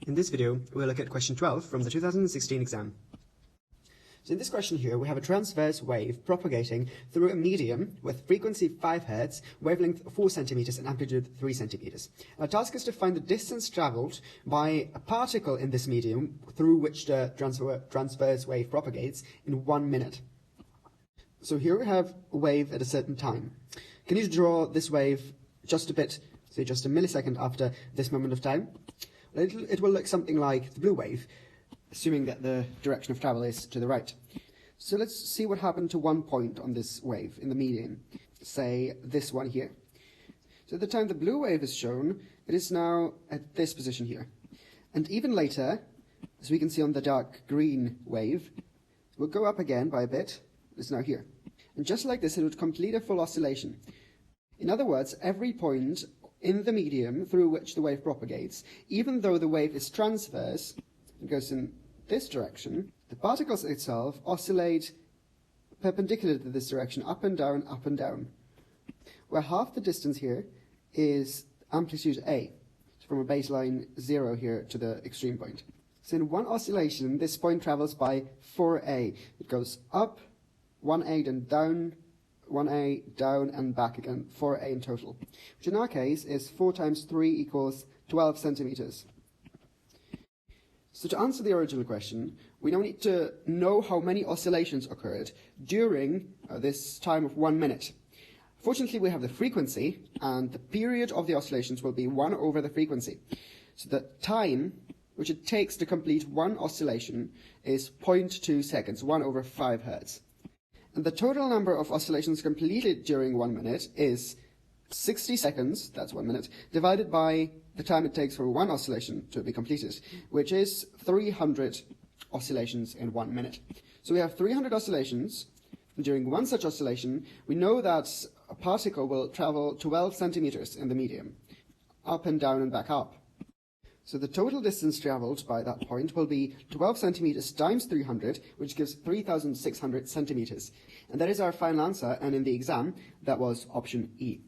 In this video, we'll look at question 12 from the 2016 exam. So in this question here, we have a transverse wave propagating through a medium with frequency 5 Hz, wavelength 4 centimeters, and amplitude 3 centimeters. Our task is to find the distance traveled by a particle in this medium through which the transverse wave propagates in 1 minute. So here we have a wave at a certain time. Can you draw this wave just a bit, say just a millisecond after this moment of time? It will look something like the blue wave, assuming that the direction of travel is to the right. So let's see what happened to one point on this wave in the median, say this one here. So at the time the blue wave is shown, it is now at this position here. And even later, as we can see on the dark green wave, it will go up again by a bit. It's now here. And just like this, it would complete a full oscillation. In other words, every point in the medium through which the wave propagates, even though the wave is transverse, it goes in this direction, the particles itself oscillate perpendicular to this direction, up and down, where half the distance here is amplitude A, so from a baseline 0 here to the extreme point. So in one oscillation, this point travels by 4A. It goes up, 1A, then down, 1A, down, and back again, 4A in total, which in our case is 4 times 3 equals 12 centimeters. So to answer the original question, we now need to know how many oscillations occurred during this time of 1 minute. Fortunately, we have the frequency, and the period of the oscillations will be 1 over the frequency. So the time which it takes to complete one oscillation is 0.2 seconds, 1 over 5 Hertz. And the total number of oscillations completed during 1 minute is 60 seconds, that's 1 minute, divided by the time it takes for one oscillation to be completed, which is 300 oscillations in 1 minute. So we have 300 oscillations. During one such oscillation, we know that a particle will travel 12 centimeters in the medium, up and down and back up. So the total distance traveled by that point will be 12 centimeters times 300, which gives 3,600 centimeters. And that is our final answer, and in the exam, that was option E.